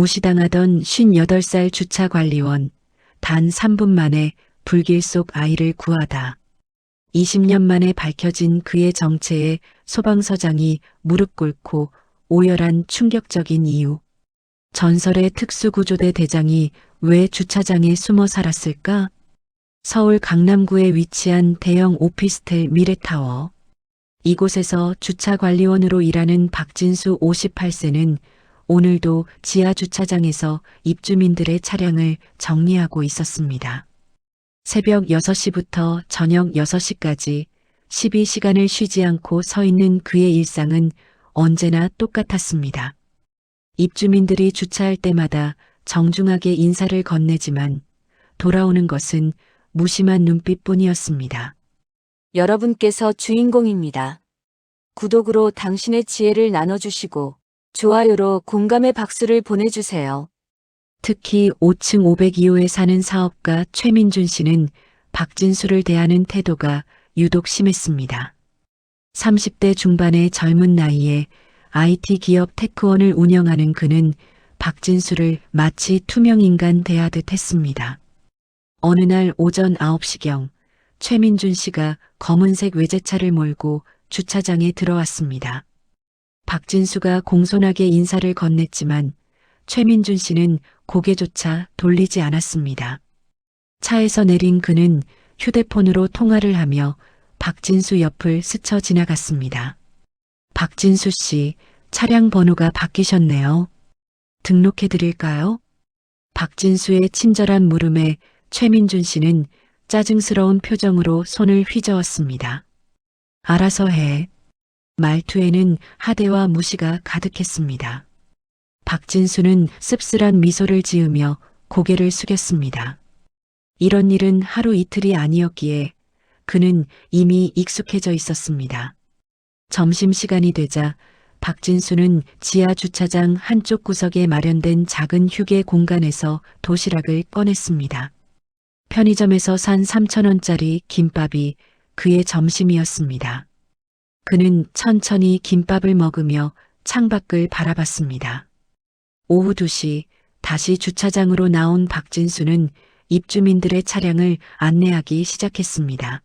무시당하던 58살 주차관리원, 단 3분 만에 불길 속 아이를 구하다. 20년 만에 밝혀진 그의 정체에 소방서장이 무릎 꿇고 오열한 충격적인 이유. 전설의 특수구조대 대장이 왜 주차장에 숨어 살았을까? 서울 강남구에 위치한 대형 오피스텔 미래타워. 이곳에서 주차관리원으로 일하는 박진수 58세는 오늘도 지하 주차장에서 입주민들의 차량을 정리하고 있었습니다. 새벽 6시부터 저녁 6시까지 12시간을 쉬지 않고 서 있는 그의 일상은 언제나 똑같았습니다. 입주민들이 주차할 때마다 정중하게 인사를 건네지만 돌아오는 것은 무심한 눈빛뿐이었습니다. 여러분께서 주인공입니다. 구독으로 당신의 지혜를 나눠주시고 좋아요로 공감의 박수를 보내주세요. 특히 5층 502호에 사는 사업가 최민준 씨는 박진수를 대하는 태도가 유독 심했습니다. 30대 중반의 젊은 나이에 IT 기업 테크원을 운영하는 그는 박진수를 마치 투명인간 대하듯 했습니다. 어느 날 오전 9시경 최민준 씨가 검은색 외제차를 몰고 주차장에 들어왔습니다. 박진수가 공손하게 인사를 건넸지만 최민준 씨는 고개조차 돌리지 않았습니다. 차에서 내린 그는 휴대폰으로 통화를 하며 박진수 옆을 스쳐 지나갔습니다. 박진수 씨, 차량 번호가 바뀌셨네요. 등록해 드릴까요? 박진수의 친절한 물음에 최민준 씨는 짜증스러운 표정으로 손을 휘저었습니다. 알아서 해. 말투에는 하대와 무시가 가득했습니다. 박진수는 씁쓸한 미소를 지으며 고개를 숙였습니다. 이런 일은 하루 이틀이 아니었기에 그는 이미 익숙해져 있었습니다. 점심시간이 되자 박진수는 지하 주차장 한쪽 구석에 마련된 작은 휴게 공간에서 도시락을 꺼냈습니다. 편의점에서 산 3,000원짜리 김밥이 그의 점심이었습니다. 그는 천천히 김밥을 먹으며 창밖을 바라봤습니다. 오후 2시 다시 주차장으로 나온 박진수는 입주민들의 차량을 안내하기 시작했습니다.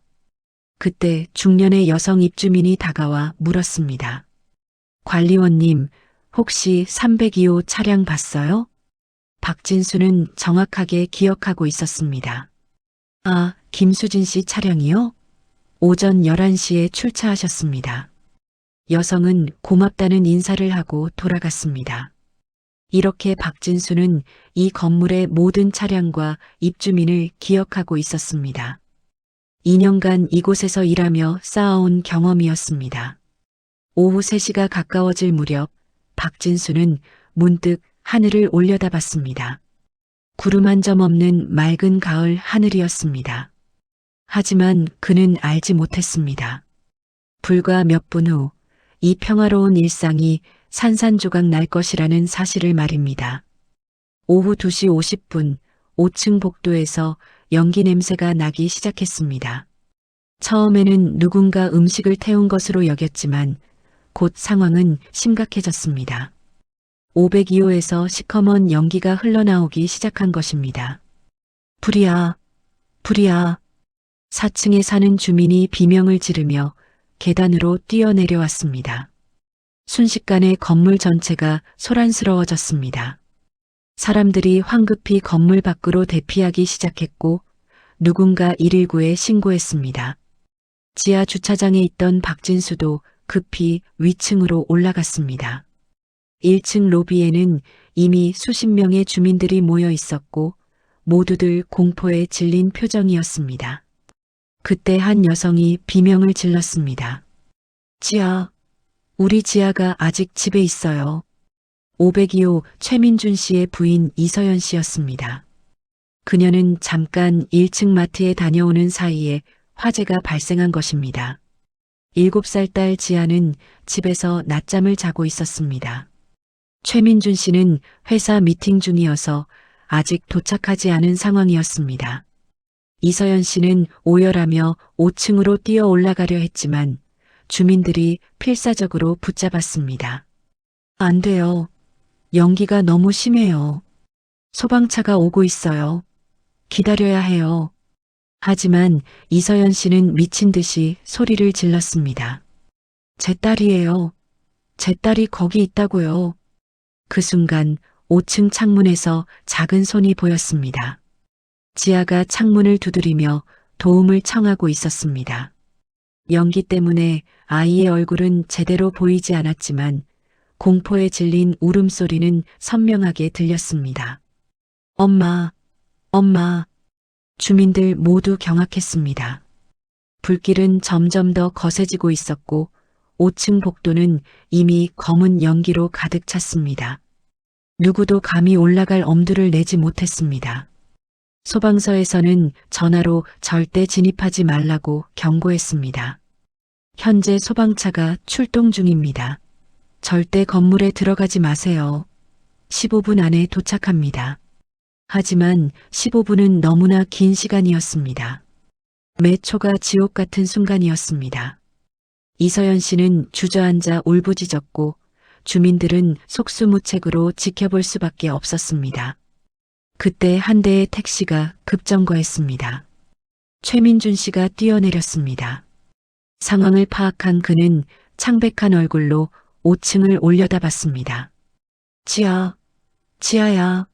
그때 중년의 여성 입주민이 다가와 물었습니다. 관리원님, 혹시 302호 차량 봤어요? 박진수는 정확하게 기억하고 있었습니다. 아, 김수진 씨 차량이요? 오전 11시에 출차하셨습니다. 여성은 고맙다는 인사를 하고 돌아갔습니다. 이렇게 박진수는 이 건물의 모든 차량과 입주민을 기억하고 있었습니다. 2년간 이곳에서 일하며 쌓아온 경험이었습니다. 오후 3시가 가까워질 무렵 박진수는 문득 하늘을 올려다봤습니다. 구름 한 점 없는 맑은 가을 하늘이었습니다. 하지만 그는 알지 못했습니다. 불과 몇 분 후 이 평화로운 일상이 산산조각 날 것이라는 사실을 말입니다. 오후 2시 50분 5층 복도에서 연기 냄새가 나기 시작했습니다. 처음에는 누군가 음식을 태운 것으로 여겼지만 곧 상황은 심각해졌습니다. 502호에서 시커먼 연기가 흘러나오기 시작한 것입니다. 불이야, 불이야. 4층에 사는 주민이 비명을 지르며 계단으로 뛰어내려왔습니다. 순식간에 건물 전체가 소란스러워졌습니다. 사람들이 황급히 건물 밖으로 대피하기 시작했고 누군가 119에 신고했습니다. 지하 주차장에 있던 박진수도 급히 위층으로 올라갔습니다. 1층 로비에는 이미 수십 명의 주민들이 모여 있었고 모두들 공포에 질린 표정이었습니다. 그때 한 여성이 비명을 질렀습니다. 지하, 우리 지하가 아직 집에 있어요. 502호 최민준 씨의 부인 이서연 씨였습니다. 그녀는 잠깐 1층 마트에 다녀오는 사이에 화재가 발생한 것입니다. 7살 딸 지아는 집에서 낮잠을 자고 있었습니다. 최민준 씨는 회사 미팅 중이어서 아직 도착하지 않은 상황이었습니다. 이서연 씨는 오열하며 5층으로 뛰어 올라가려 했지만 주민들이 필사적으로 붙잡았습니다. 안 돼요. 연기가 너무 심해요. 소방차가 오고 있어요. 기다려야 해요. 하지만 이서연 씨는 미친 듯이 소리를 질렀습니다. 제 딸이에요. 제 딸이 거기 있다고요. 그 순간 5층 창문에서 작은 손이 보였습니다. 지아가 창문을 두드리며 도움을 청하고 있었습니다. 연기 때문에 아이의 얼굴은 제대로 보이지 않았지만 공포에 질린 울음소리는 선명하게 들렸습니다. 엄마, 엄마. 주민들 모두 경악했습니다. 불길은 점점 더 거세지고 있었고 5층 복도는 이미 검은 연기로 가득 찼습니다. 누구도 감히 올라갈 엄두를 내지 못했습니다. 소방서에서는 전화로 절대 진입하지 말라고 경고했습니다. 현재 소방차가 출동 중입니다. 절대 건물에 들어가지 마세요. 15분 안에 도착합니다. 하지만 15분은 너무나 긴 시간이었습니다. 매 초가 지옥 같은 순간이었습니다. 이서연 씨는 주저앉아 울부짖었고 주민들은 속수무책으로 지켜볼 수밖에 없었습니다. 그때 한 대의 택시가 급정거했습니다. 최민준 씨가 뛰어내렸습니다. 상황을 파악한 그는 창백한 얼굴로 5층을 올려다봤습니다. 지아, 지아야.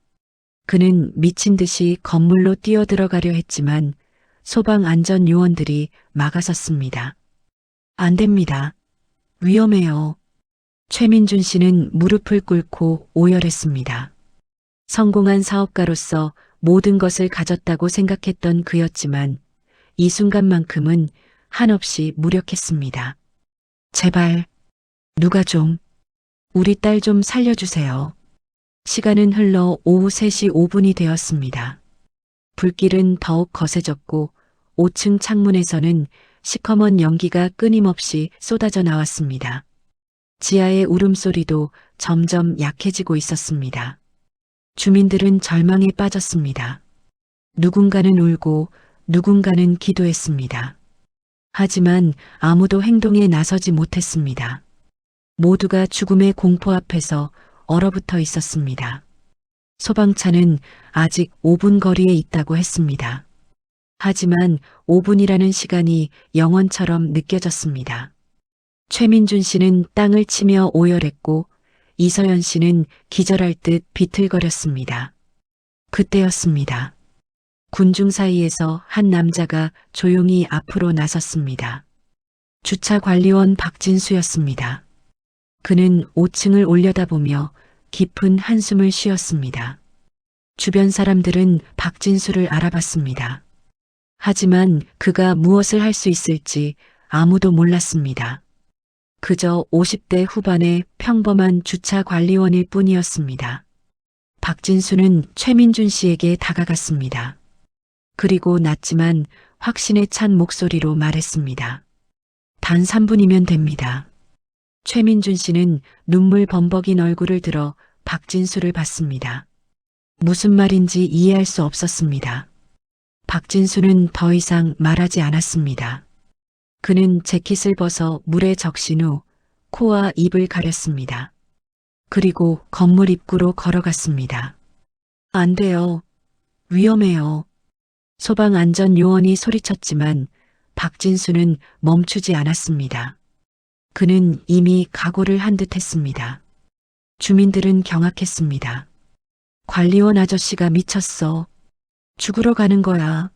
그는 미친 듯이 건물로 뛰어들어가려 했지만 소방안전요원들이 막아섰습니다. 안 됩니다. 위험해요. 최민준 씨는 무릎을 꿇고 오열했습니다. 성공한 사업가로서 모든 것을 가졌다고 생각했던 그였지만 이 순간만큼은 한없이 무력했습니다. 제발, 누가 좀, 우리 딸 좀 살려주세요. 시간은 흘러 오후 3시 5분이 되었습니다. 불길은 더욱 거세졌고 5층 창문에서는 시커먼 연기가 끊임없이 쏟아져 나왔습니다. 지하의 울음소리도 점점 약해지고 있었습니다. 주민들은 절망에 빠졌습니다. 누군가는 울고 누군가는 기도했습니다. 하지만 아무도 행동에 나서지 못했습니다. 모두가 죽음의 공포 앞에서 얼어붙어 있었습니다. 소방차는 아직 5분 거리에 있다고 했습니다. 하지만 5분이라는 시간이 영원처럼 느껴졌습니다. 최민준 씨는 땅을 치며 오열했고 이서연 씨는 기절할 듯 비틀거렸습니다. 그때였습니다. 군중 사이에서 한 남자가 조용히 앞으로 나섰습니다. 주차관리원 박진수였습니다. 그는 5층을 올려다보며 깊은 한숨을 쉬었습니다. 주변 사람들은 박진수를 알아봤습니다. 하지만 그가 무엇을 할 수 있을지 아무도 몰랐습니다. 그저 50대 후반의 평범한 주차관리원일 뿐이었습니다. 박진수는 최민준 씨에게 다가갔습니다. 그리고 낮지만 확신에 찬 목소리로 말했습니다. 단 3분이면 됩니다. 최민준 씨는 눈물 범벅인 얼굴을 들어 박진수를 봤습니다. 무슨 말인지 이해할 수 없었습니다. 박진수는 더 이상 말하지 않았습니다. 그는 재킷을 벗어 물에 적신 후 코와 입을 가렸습니다. 그리고 건물 입구로 걸어갔습니다. 안 돼요. 위험해요. 소방안전요원이 소리쳤지만 박진수는 멈추지 않았습니다. 그는 이미 각오를 한 듯 했습니다. 주민들은 경악했습니다. 관리원 아저씨가 미쳤어. 죽으러 가는 거야.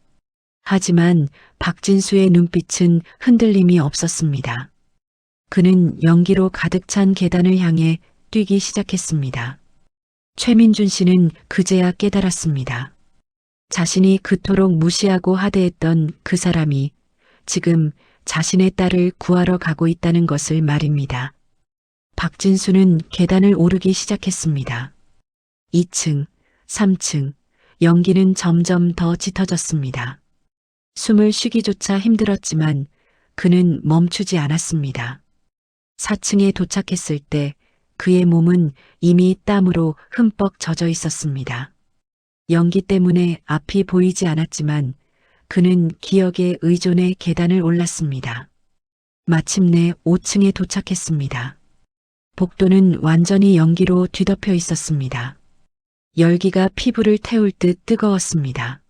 하지만 박진수의 눈빛은 흔들림이 없었습니다. 그는 연기로 가득 찬 계단을 향해 뛰기 시작했습니다. 최민준 씨는 그제야 깨달았습니다. 자신이 그토록 무시하고 하대했던 그 사람이 지금 자신의 딸을 구하러 가고 있다는 것을 말입니다. 박진수는 계단을 오르기 시작했습니다. 2층, 3층, 연기는 점점 더 짙어졌습니다. 숨을 쉬기조차 힘들었지만 그는 멈추지 않았습니다. 4층에 도착했을 때 그의 몸은 이미 땀으로 흠뻑 젖어 있었습니다. 연기 때문에 앞이 보이지 않았지만 그는 기억에 의존해 계단을 올랐습니다. 마침내 5층에 도착했습니다. 복도는 완전히 연기로 뒤덮여 있었습니다. 열기가 피부를 태울 듯 뜨거웠습니다.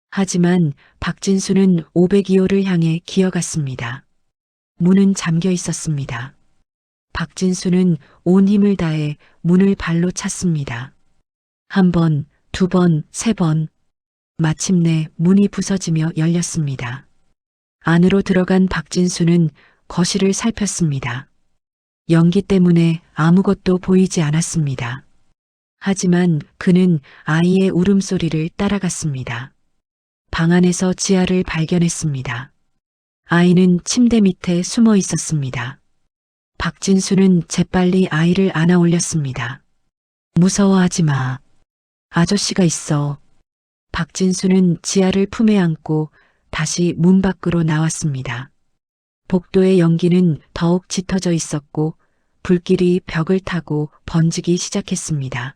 하지만 박진수는 502호를 향해 기어갔습니다. 문은 잠겨 있었습니다. 박진수는 온 힘을 다해 문을 발로 찼습니다. 한 번, 두 번, 세 번. 마침내 문이 부서지며 열렸습니다. 안으로 들어간 박진수는 거실을 살폈습니다. 연기 때문에 아무것도 보이지 않았습니다. 하지만 그는 아이의 울음소리를 따라갔습니다. 방 안에서 지아를 발견했습니다. 아이는 침대 밑에 숨어 있었습니다. 박진수는 재빨리 아이를 안아 올렸습니다. 무서워하지 마. 아저씨가 있어. 박진수는 지아를 품에 안고 다시 문 밖으로 나왔습니다. 복도의 연기는 더욱 짙어져 있었고 불길이 벽을 타고 번지기 시작했습니다.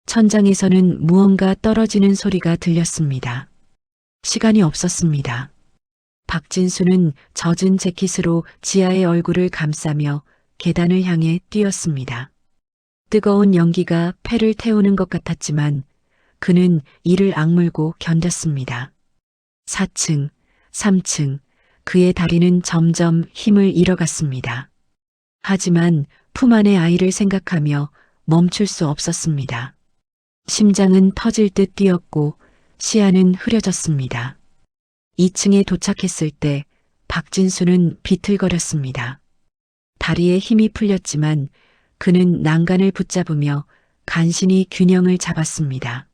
천장에서는 무언가 떨어지는 소리가 들렸습니다. 시간이 없었습니다. 박진수는 젖은 재킷으로 지아의 얼굴을 감싸며 계단을 향해 뛰었습니다. 뜨거운 연기가 폐를 태우는 것 같았지만 그는 이를 악물고 견뎠습니다. 4층, 3층, 그의 다리는 점점 힘을 잃어갔습니다. 하지만 품 안의 아이를 생각하며 멈출 수 없었습니다. 심장은 터질 듯 뛰었고 시야는 흐려졌습니다. 2층에 도착했을 때 박진수는 비틀거렸습니다. 다리에 힘이 풀렸지만 그는 난간을 붙잡으며 간신히 균형을 잡았습니다.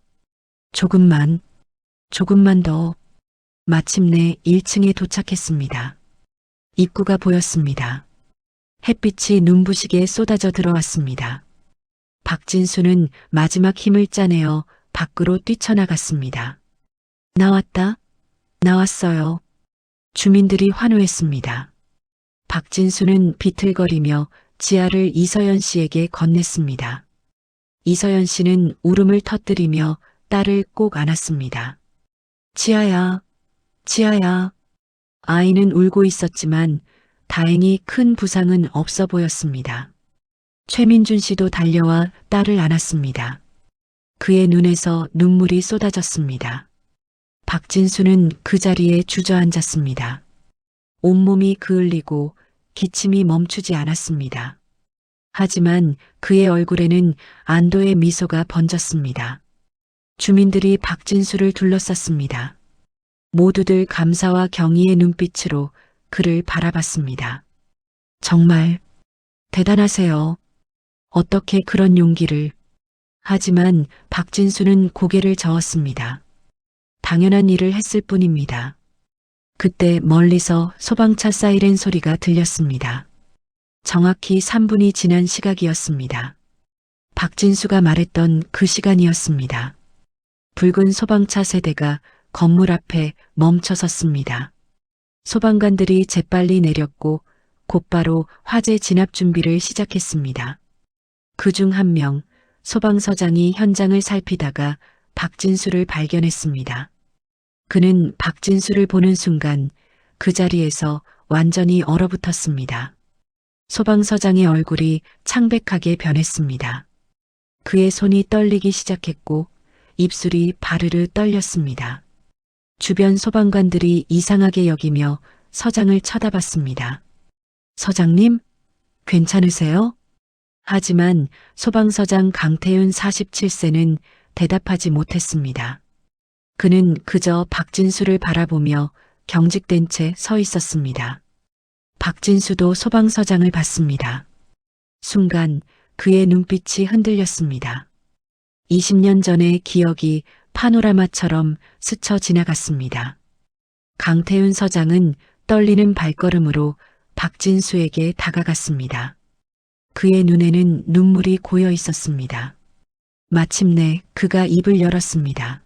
조금만 더. 마침내 1층에 도착했습니다. 입구가 보였습니다. 햇빛이 눈부시게 쏟아져 들어왔습니다. 박진수는 마지막 힘을 짜내어 밖으로 뛰쳐나갔습니다. 나왔어요. 주민들이 환호했습니다. 박진수는 비틀거리며 지아를 이서연 씨에게 건넸습니다. 이서연 씨는 울음을 터뜨리며 딸을 꼭 안았습니다. 지아야. 아이는 울고 있었지만 다행히 큰 부상은 없어 보였습니다. 최민준 씨도 달려와 딸을 안았습니다. 그의 눈에서 눈물이 쏟아졌습니다. 박진수는 그 자리에 주저앉았습니다. 온몸이 그을리고 기침이 멈추지 않았습니다. 하지만 그의 얼굴에는 안도의 미소가 번졌습니다. 주민들이 박진수를 둘러쌌습니다. 모두들 감사와 경의의 눈빛으로 그를 바라봤습니다. 정말 대단하세요. 어떻게 그런 용기를. 하지만 박진수는 고개를 저었습니다. 당연한 일을 했을 뿐입니다. 그때 멀리서 소방차 사이렌 소리가 들렸습니다. 정확히 3분이 지난 시각이었습니다. 박진수가 말했던 그 시간이었습니다. 붉은 소방차 세대가 건물 앞에 멈춰 섰습니다. 소방관들이 재빨리 내렸고 곧바로 화재 진압 준비를 시작했습니다. 그중 한 명, 소방서장이 현장을 살피다가 박진수를 발견했습니다. 그는 박진수를 보는 순간 그 자리에서 완전히 얼어붙었습니다. 소방서장의 얼굴이 창백하게 변했습니다. 그의 손이 떨리기 시작했고 입술이 바르르 떨렸습니다. 주변 소방관들이 이상하게 여기며 서장을 쳐다봤습니다. 서장님, 괜찮으세요? 하지만 소방서장 강태윤 47세는 대답하지 못했습니다. 그는 그저 박진수를 바라보며 경직된 채 서 있었습니다. 박진수도 소방서장을 봤습니다. 순간 그의 눈빛이 흔들렸습니다. 20년 전의 기억이 파노라마처럼 스쳐 지나갔습니다. 강태윤 서장은 떨리는 발걸음으로 박진수에게 다가갔습니다. 그의 눈에는 눈물이 고여 있었습니다. 마침내 그가 입을 열었습니다.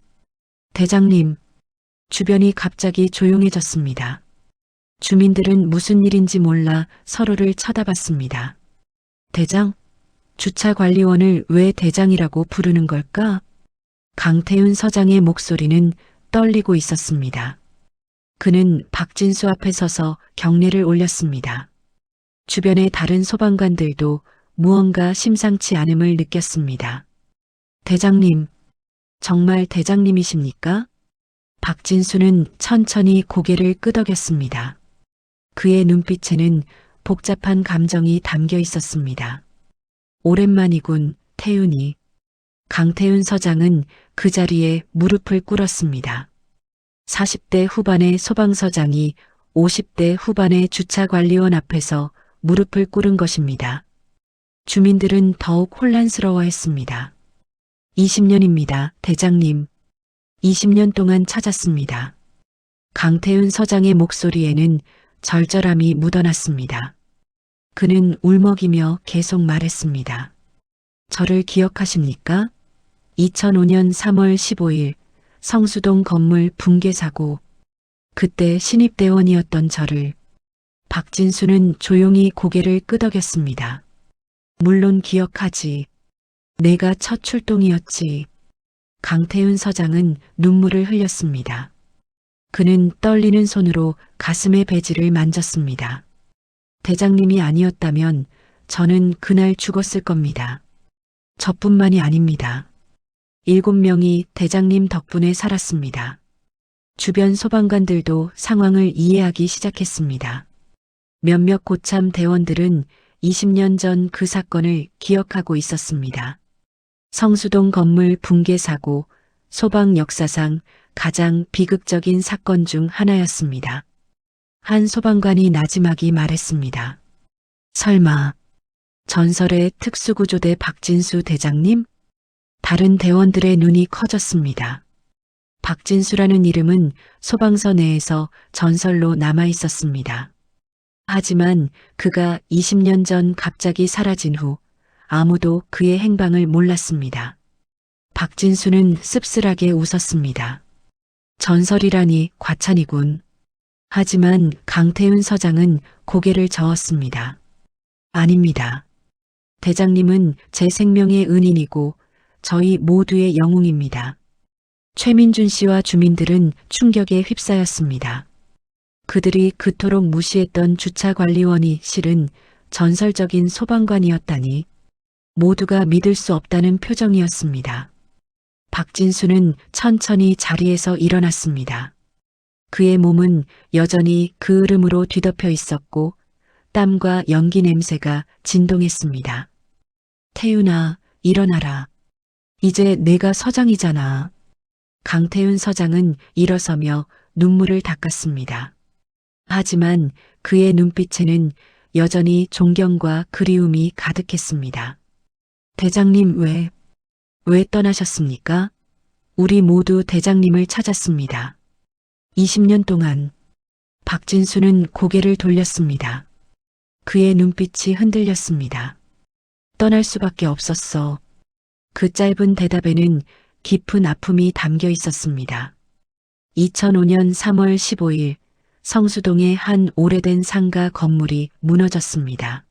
대장님, 주변이 갑자기 조용해졌습니다. 주민들은 무슨 일인지 몰라 서로를 쳐다봤습니다. 대장? 주차관리원을 왜 대장이라고 부르는 걸까? 강태윤 서장의 목소리는 떨리고 있었습니다. 그는 박진수 앞에 서서 경례를 올렸습니다. 주변의 다른 소방관들도 무언가 심상치 않음을 느꼈습니다. 대장님, 정말 대장님이십니까? 박진수는 천천히 고개를 끄덕였습니다. 그의 눈빛에는 복잡한 감정이 담겨 있었습니다. 오랜만이군, 태윤이. 강태윤 서장은 그 자리에 무릎을 꿇었습니다. 40대 후반의 소방서장이 50대 후반의 주차관리원 앞에서 무릎을 꿇은 것입니다. 주민들은 더욱 혼란스러워했습니다. 20년입니다, 대장님. 20년 동안 찾았습니다. 강태윤 서장의 목소리에는 절절함이 묻어났습니다. 그는 울먹이며 계속 말했습니다. 저를 기억하십니까? 2005년 3월 15일 성수동 건물 붕괴 사고. 그때 신입대원이었던 저를. 박진수는 조용히 고개를 끄덕였습니다. 물론 기억하지. 내가 첫 출동이었지. 강태윤 서장은 눈물을 흘렸습니다. 그는 떨리는 손으로 가슴의 배지를 만졌습니다. 대장님이 아니었다면 저는 그날 죽었을 겁니다. 저뿐만이 아닙니다. 7명이 대장님 덕분에 살았습니다. 주변 소방관들도 상황을 이해하기 시작했습니다. 몇몇 고참 대원들은 20년 전 그 사건을 기억하고 있었습니다. 성수동 건물 붕괴 사고, 소방 역사상 가장 비극적인 사건 중 하나였습니다. 한 소방관이 나지막이 말했습니다. 설마 전설의 특수구조대 박진수 대장님? 다른 대원들의 눈이 커졌습니다. 박진수라는 이름은 소방서 내에서 전설로 남아 있었습니다. 하지만 그가 20년 전 갑자기 사라진 후 아무도 그의 행방을 몰랐습니다. 박진수는 씁쓸하게 웃었습니다. 전설이라니 과찬이군. 하지만 강태윤 서장은 고개를 저었습니다. 아닙니다. 대장님은 제 생명의 은인이고 저희 모두의 영웅입니다. 최민준 씨와 주민들은 충격에 휩싸였습니다. 그들이 그토록 무시했던 주차관리원이 실은 전설적인 소방관이었다니. 모두가 믿을 수 없다는 표정이었습니다. 박진수는 천천히 자리에서 일어났습니다. 그의 몸은 여전히 그 으름으로 뒤덮여 있었고 땀과 연기 냄새가 진동했습니다. 태윤아, 일어나라. 이제 내가 서장이잖아. 강태윤 서장은 일어서며 눈물을 닦았습니다. 하지만 그의 눈빛에는 여전히 존경과 그리움이 가득했습니다. 대장님 왜 떠나셨습니까? 우리 모두 대장님을 찾았습니다. 20년 동안. 박진수는 고개를 돌렸습니다. 그의 눈빛이 흔들렸습니다. 떠날 수밖에 없었어. 그 짧은 대답에는 깊은 아픔이 담겨 있었습니다. 2005년 3월 15일 성수동의 한 오래된 상가 건물이 무너졌습니다.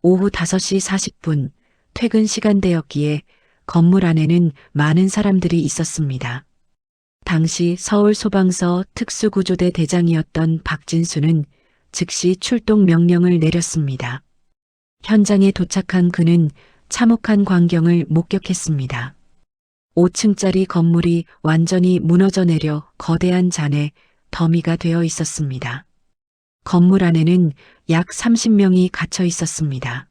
오후 5시 40분 퇴근 시간대였기에 건물 안에는 많은 사람들이 있었습니다. 당시 서울소방서 특수구조대 대장이었던 박진수는 즉시 출동 명령을 내렸습니다. 현장에 도착한 그는 참혹한 광경을 목격했습니다. 5층짜리 건물이 완전히 무너져 내려 거대한 잔해 더미가 되어 있었습니다. 건물 안에는 약 30명이 갇혀 있었습니다.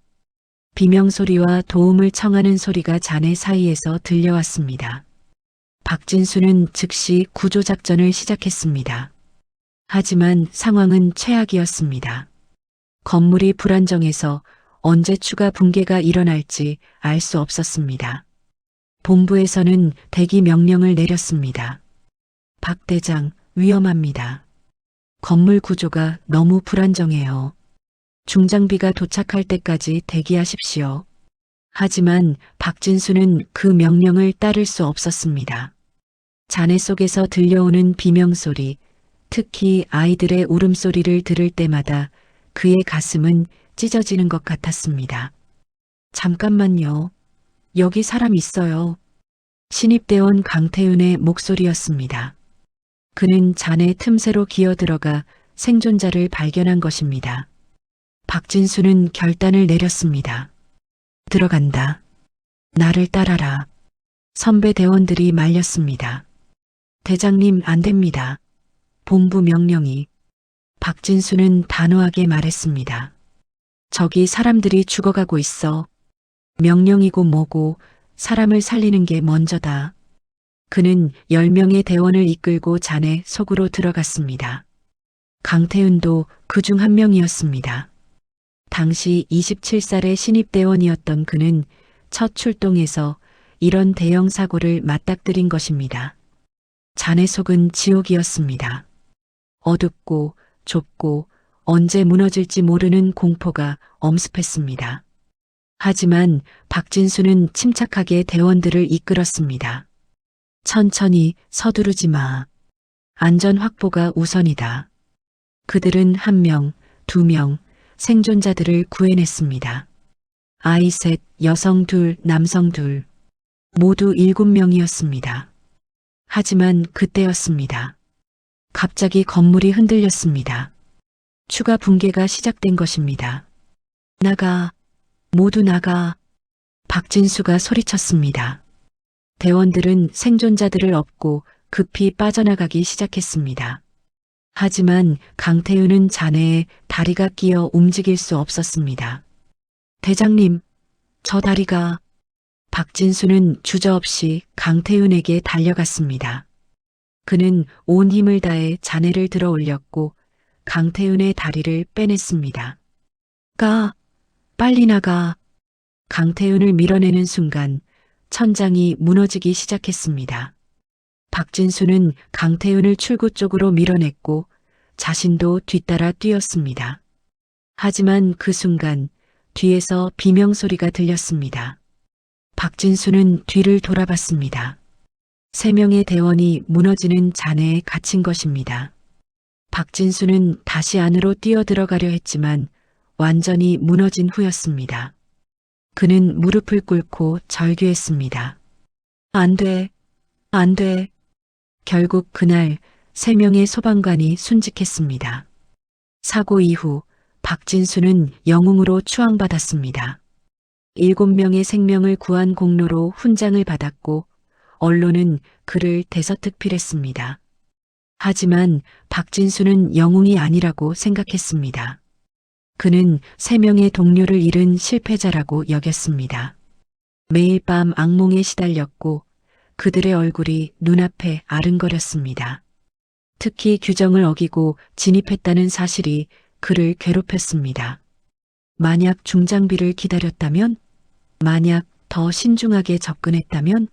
비명소리와 도움을 청하는 소리가 잔해 사이에서 들려왔습니다. 박진수는 즉시 구조작전을 시작했습니다. 하지만 상황은 최악이었습니다. 건물이 불안정해서 언제 추가 붕괴가 일어날지 알 수 없었습니다. 본부에서는 대기 명령을 내렸습니다. 박 대장, 위험합니다. 건물 구조가 너무 불안정해요. 중장비가 도착할 때까지 대기하십시오. 하지만 박진수는 그 명령을 따를 수 없었습니다. 잔해 속에서 들려오는 비명소리, 특히 아이들의 울음소리를 들을 때마다 그의 가슴은 찢어지는 것 같았습니다. 잠깐만요. 여기 사람 있어요. 신입대원 강태윤의 목소리였습니다. 그는 잔해 틈새로 기어들어가 생존자를 발견한 것입니다. 박진수는 결단을 내렸습니다. 들어간다. 나를 따라라. 선배 대원들이 말렸습니다. 대장님 안 됩니다. 본부 명령이. 박진수는 단호하게 말했습니다. 저기 사람들이 죽어가고 있어. 명령이고 뭐고 사람을 살리는 게 먼저다. 그는 10명의 대원을 이끌고 잔해 속으로 들어갔습니다. 강태윤도 그중 한 명이었습니다. 당시 27살의 신입대원이었던 그는 첫 출동에서 이런 대형 사고를 맞닥뜨린 것입니다. 잔해 속은 지옥이었습니다. 어둡고 좁고 언제 무너질지 모르는 공포가 엄습했습니다. 하지만 박진수는 침착하게 대원들을 이끌었습니다. 천천히 서두르지 마. 안전 확보가 우선이다. 그들은 1명, 2명, 생존자들을 구해냈습니다. 아이 셋, 여성 둘, 남성 둘. 모두 7명이었습니다. 하지만 그때였습니다. 갑자기 건물이 흔들렸습니다. 추가 붕괴가 시작된 것입니다. 나가, 모두 나가. 박진수가 소리쳤습니다. 대원들은 생존자들을 업고 급히 빠져나가기 시작했습니다. 하지만 강태윤은 잔해에 다리가 끼어 움직일 수 없었습니다. 대장님, 저 다리가. 박진수는 주저없이 강태윤에게 달려갔습니다. 그는 온 힘을 다해 잔해를 들어 올렸고 강태윤의 다리를 빼냈습니다. 가, 빨리 나가. 강태윤을 밀어내는 순간 천장이 무너지기 시작했습니다. 박진수는 강태윤을 출구 쪽으로 밀어냈고 자신도 뒤따라 뛰었습니다. 하지만 그 순간 뒤에서 비명소리가 들렸습니다. 박진수는 뒤를 돌아봤습니다. 3명의 대원이 무너지는 잔해에 갇힌 것입니다. 박진수는 다시 안으로 뛰어들어가려 했지만 완전히 무너진 후였습니다. 그는 무릎을 꿇고 절규했습니다. 안 돼, 안 돼. 결국 그날 3명의 소방관이 순직했습니다. 사고 이후 박진수는 영웅으로 추앙받았습니다. 7명의 생명을 구한 공로로 훈장을 받았고 언론은 그를 대서특필했습니다. 하지만 박진수는 영웅이 아니라고 생각했습니다. 그는 3명의 동료를 잃은 실패자라고 여겼습니다. 매일 밤 악몽에 시달렸고 그들의 얼굴이 눈앞에 아른거렸습니다. 특히 규정을 어기고 진입했다는 사실이 그를 괴롭혔습니다. 만약 중장비를 기다렸다면? 만약 더 신중하게 접근했다면?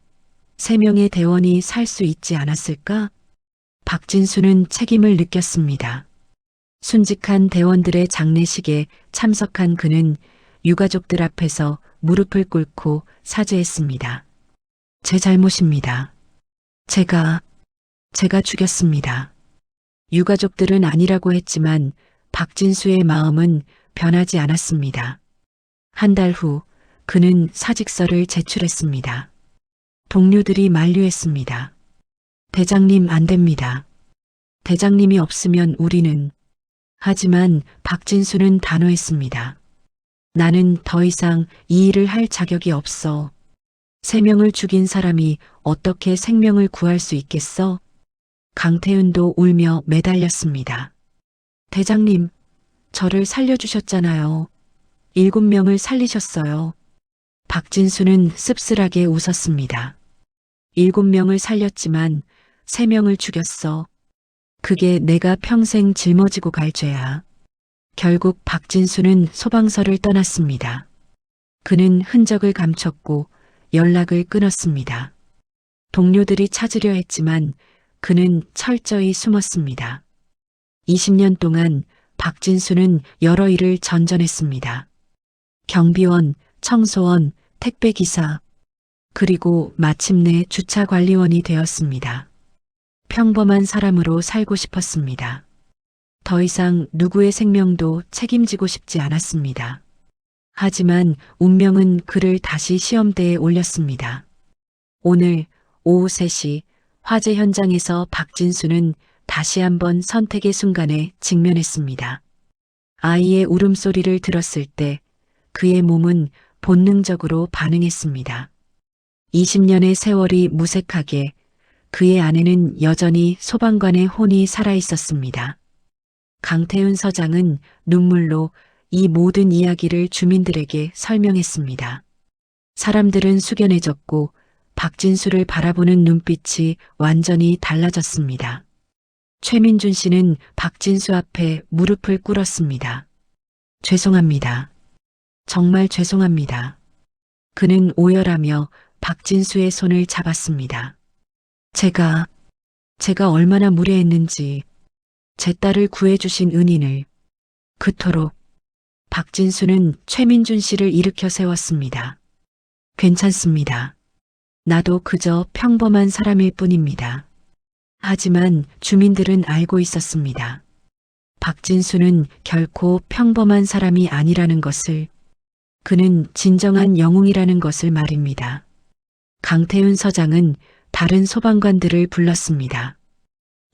3명의 대원이 살 수 있지 않았을까? 박진수는 책임을 느꼈습니다. 순직한 대원들의 장례식에 참석한 그는 유가족들 앞에서 무릎을 꿇고 사죄했습니다. 제 잘못입니다. 제가 죽였습니다. 유가족들은 아니라고 했지만 박진수의 마음은 변하지 않았습니다. 한 달 후 그는 사직서를 제출했습니다. 동료들이 만류했습니다. 대장님 안 됩니다. 대장님이 없으면 우리는. 하지만 박진수는 단호했습니다. 나는 더 이상 이 일을 할 자격이 없어. 3명을 죽인 사람이 어떻게 생명을 구할 수 있겠어? 강태윤도 울며 매달렸습니다. 대장님, 저를 살려주셨잖아요. 7명을 살리셨어요. 박진수는 씁쓸하게 웃었습니다. 7명을 살렸지만 3명을 죽였어. 그게 내가 평생 짊어지고 갈 죄야. 결국 박진수는 소방서를 떠났습니다. 그는 흔적을 감췄고 연락을 끊었습니다. 동료들이 찾으려 했지만 그는 철저히 숨었습니다. 20년 동안 박진수는 여러 일을 전전했습니다. 경비원, 청소원, 택배기사, 그리고 마침내 주차관리원이 되었습니다. 평범한 사람으로 살고 싶었습니다. 더 이상 누구의 생명도 책임지고 싶지 않았습니다. 하지만 운명은 그를 다시 시험대에 올렸습니다. 오늘 오후 3시 화재 현장에서 박진수는 다시 한번 선택의 순간에 직면했습니다. 아이의 울음소리를 들었을 때 그의 몸은 본능적으로 반응했습니다. 20년의 세월이 무색하게 그의 안에는 여전히 소방관의 혼이 살아있었습니다. 강태훈 서장은 눈물로 이 모든 이야기를 주민들에게 설명했습니다. 사람들은 숙연해졌고 박진수를 바라보는 눈빛이 완전히 달라졌습니다. 최민준 씨는 박진수 앞에 무릎을 꿇었습니다. 죄송합니다. 정말 죄송합니다. 그는 오열하며 박진수의 손을 잡았습니다. 제가 얼마나 무례했는지 제 딸을 구해주신 은인을 그토록 박진수는 최민준 씨를 일으켜 세웠습니다. 괜찮습니다. 나도 그저 평범한 사람일 뿐입니다. 하지만 주민들은 알고 있었습니다. 박진수는 결코 평범한 사람이 아니라는 것을, 그는 진정한 영웅이라는 것을 말입니다. 강태훈 서장은 다른 소방관들을 불렀습니다.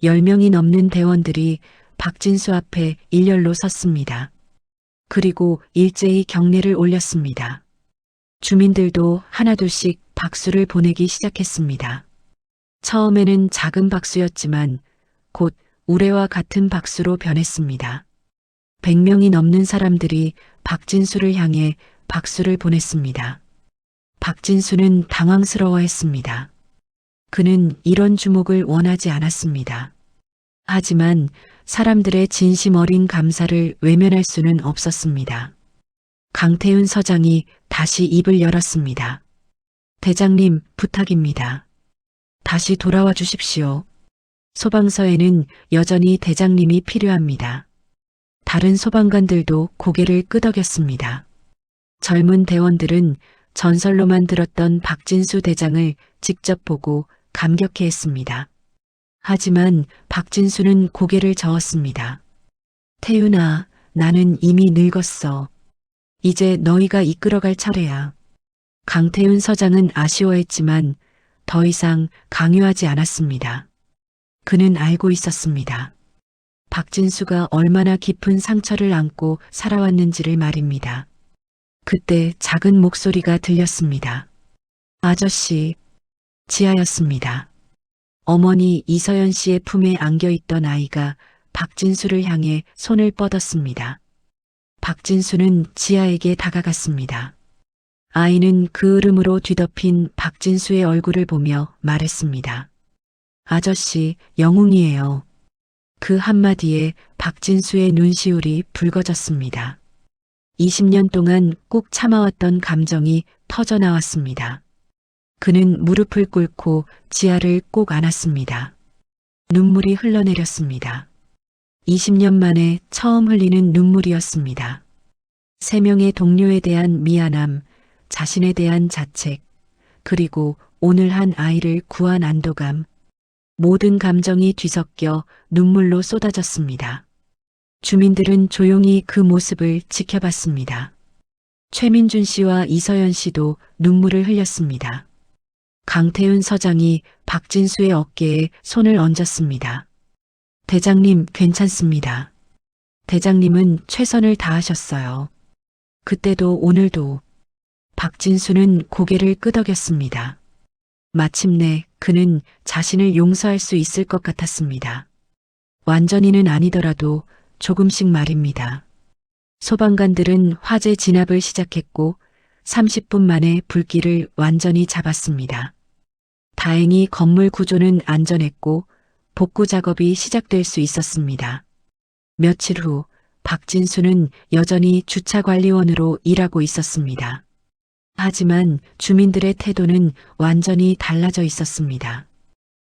10명이 넘는 대원들이 박진수 앞에 일렬로 섰습니다. 그리고 일제히 경례를 올렸습니다. 주민들도 하나둘씩 박수를 보내기 시작했습니다. 처음에는 작은 박수였지만 곧 우레와 같은 박수로 변했습니다. 100명이 넘는 사람들이 박진수를 향해 박수를 보냈습니다. 박진수는 당황스러워했습니다. 그는 이런 주목을 원하지 않았습니다. 하지만 사람들의 진심 어린 감사를 외면할 수는 없었습니다. 강태훈 서장이 다시 입을 열었습니다. 대장님, 부탁입니다. 다시 돌아와 주십시오. 소방서에는 여전히 대장님이 필요합니다. 다른 소방관들도 고개를 끄덕였습니다. 젊은 대원들은 전설로만 들었던 박진수 대장을 직접 보고 감격해했습니다. 하지만 박진수는 고개를 저었습니다. 태윤아, 나는 이미 늙었어. 이제 너희가 이끌어갈 차례야. 강태훈 서장은 아쉬워했지만 더 이상 강요하지 않았습니다. 그는 알고 있었습니다. 박진수가 얼마나 깊은 상처를 안고 살아왔는지를 말입니다. 그때 작은 목소리가 들렸습니다. 아저씨, 지하였습니다. 어머니 이서연 씨의 품에 안겨있던 아이가 박진수를 향해 손을 뻗었습니다. 박진수는 지아에게 다가갔습니다. 아이는 그 으름으로 뒤덮인 박진수의 얼굴을 보며 말했습니다. 아저씨, 영웅이에요. 그 한마디에 박진수의 눈시울이 붉어졌습니다. 20년 동안 꾹 참아왔던 감정이 터져나왔습니다. 그는 무릎을 꿇고 지아를 꼭 안았습니다. 눈물이 흘러내렸습니다. 20년 만에 처음 흘리는 눈물이었습니다. 3명의 동료에 대한 미안함, 자신에 대한 자책, 그리고 오늘 한 아이를 구한 안도감, 모든 감정이 뒤섞여 눈물로 쏟아졌습니다. 주민들은 조용히 그 모습을 지켜봤습니다. 최민준 씨와 이서연 씨도 눈물을 흘렸습니다. 강태훈 서장이 박진수의 어깨에 손을 얹었습니다. 대장님, 괜찮습니다. 대장님은 최선을 다하셨어요. 그때도 오늘도. 박진수는 고개를 끄덕였습니다. 마침내 그는 자신을 용서할 수 있을 것 같았습니다. 완전히는 아니더라도 조금씩 말입니다. 소방관들은 화재 진압을 시작했고 30분 만에 불길을 완전히 잡았습니다. 다행히 건물 구조는 안전했고 복구 작업이 시작될 수 있었습니다. 며칠 후 박진수는 여전히 주차관리원으로 일하고 있었습니다. 하지만 주민들의 태도는 완전히 달라져 있었습니다.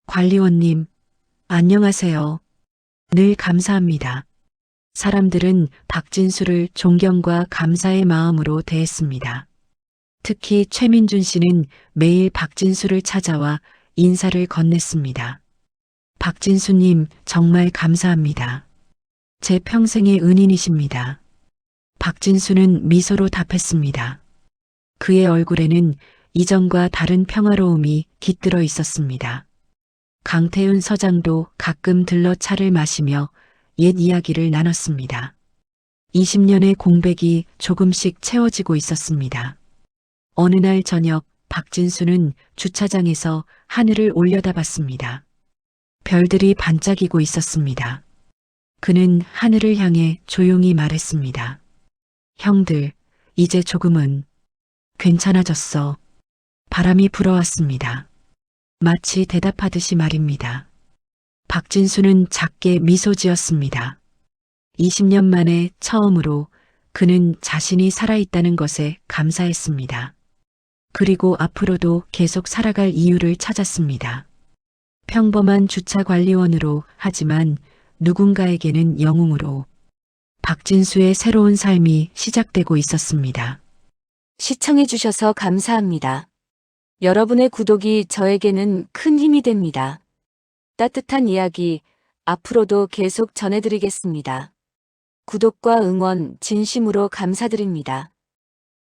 관리원님, 안녕하세요. 늘 감사합니다. 사람들은 박진수를 존경과 감사의 마음으로 대했습니다. 특히 최민준 씨는 매일 박진수를 찾아와 인사를 건넸습니다. 박진수님, 정말 감사합니다. 제 평생의 은인이십니다. 박진수는 미소로 답했습니다. 그의 얼굴에는 이전과 다른 평화로움이 깃들어 있었습니다. 강태훈 서장도 가끔 들러 차를 마시며 옛 이야기를 나눴습니다. 20년의 공백이 조금씩 채워지고 있었습니다. 어느 날 저녁 박진수는 주차장에서 하늘을 올려다봤습니다. 별들이 반짝이고 있었습니다. 그는 하늘을 향해 조용히 말했습니다. 형들, 이제 조금은 괜찮아졌어. 바람이 불어왔습니다. 마치 대답하듯이 말입니다. 박진수는 작게 미소 지었습니다. 20년 만에 처음으로 그는 자신이 살아있다는 것에 감사했습니다. 그리고 앞으로도 계속 살아갈 이유를 찾았습니다. 평범한 주차관리원으로 하지만 누군가에게는 영웅으로 박진수의 새로운 삶이 시작되고 있었습니다. 시청해주셔서 감사합니다. 여러분의 구독이 저에게는 큰 힘이 됩니다. 따뜻한 이야기 앞으로도 계속 전해드리겠습니다. 구독과 응원 진심으로 감사드립니다.